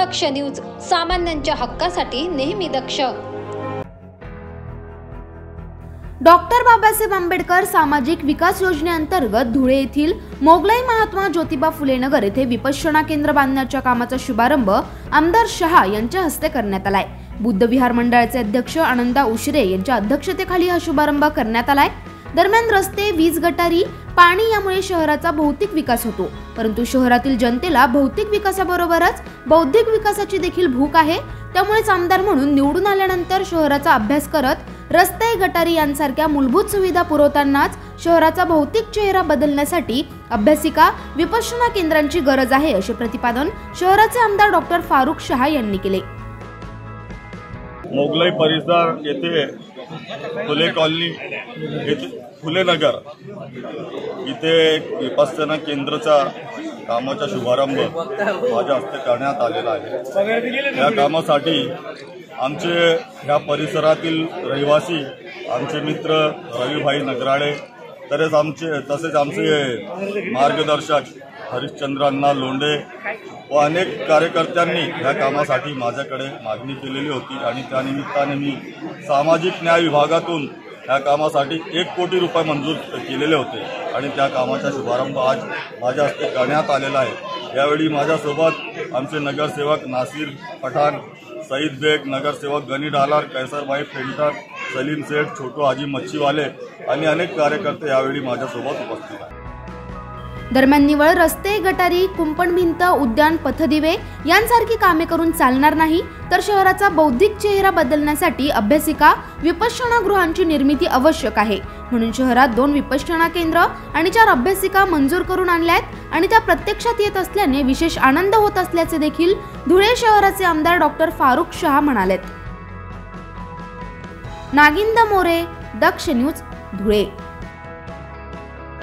दक्ष news, सामान्यांच्या हक्कासाठी नेहमी दक्ष। डॉक्टर बाबासाहेब आंबेडकर सामाजिक विकास योजनेअंतर्गत धुळे येथील मोगलाई महात्मा ज्योतिबा फुले नगर येथे विपश्यना केंद्र बांधण्याच्या कामाचा शुभारंभ आमदार शहा यांच्या हस्ते करण्यात आलाय। बुद्ध विहार मंडळाचे अध्यक्ष आनंदा उशिरे यांच्या अध्यक्षतेखाली हा शुभारंभ करण्यात आलाय। दरम्यान रस्ते, वीज, गटारी, पाणी यामुळे शहराचा भौतिक विकास होतो, परंतु शहरातील जनतेला भौतिक विकासाबरोबरच बौद्धिक विकासाची देखील भूक आहे। त्यामुळेच आमदार म्हणून निवडून आल्यानंतर शहराचा अभ्यास करत रस्ते, गटारी यांसारख्या मूलभूत सुविधा पुरवतानाच शहराचा भौतिक चेहरा बदलण्यासाठी अभ्यासिका, विपश्यना केंद्रांची गरज आहे, असे प्रतिपादन शहराचे आमदार डॉक्टर फारुख शहा यांनी केले। मोगलाई परिसर येथे फुले कॉलनी येथे फुले नगर इथे विपश्यना केंद्राचा कामाचा शुभारंभ माझ्या हस्ते करण्यात आलेला आहे। या कामासाठी आमचे ह्या परिसरातील रहिवासी, आमचे मित्र रविभाई नगराळे, तसेच आमचे मार्गदर्शक हरिश्चंद्र अण्णा लोंढे व अनेक कार्यकर्त्यांनी या कामासाठी माझ्याकडे मागणी केलेली होती आणि त्यानिमित्ताने मी सामाजिक न्याय विभागातून या कामासाठी 1 कोटी रुपये मंजूर केलेले होते आणि त्या कामाचा शुभारंभ आज माझ्या हस्ते करण्यात आलेला आहे। यावेळी माझ्यासोबत आमचे नगरसेवक नासिर पठाण, सईद बेग, नगरसेवक गनी डालार, कैसरभाई पेंटर, सलीम सेठ, छोटू हाजी मच्छीवाले आणि अनेक कार्यकर्ते यावेळी माझ्यासोबत उपस्थित आहेत। दरम्यान निवळ रस्ते, गटारी, कुंपण भिंत, उद्यान, पथदिवे यांसारखी कामे करून चालणार नाही, तर शहराचा बौद्धिक चेहरा बदलण्यासाठी अभ्यासिका, विपश्यना गृहांची निर्मिती आवश्यक आहे। म्हणून शहरात 2 विपश्यना केंद्र आणि 4 अभ्यासिका मंजूर करून आणल्यात आणि त्या प्रत्यक्षात येत असल्याने विशेष आनंद होत असल्याचे देखील धुळे शहराचे आमदार डॉक्टर फारुख शहा म्हणालेत। नागिंदा मोरे, दक्ष न्यूज, धुळे।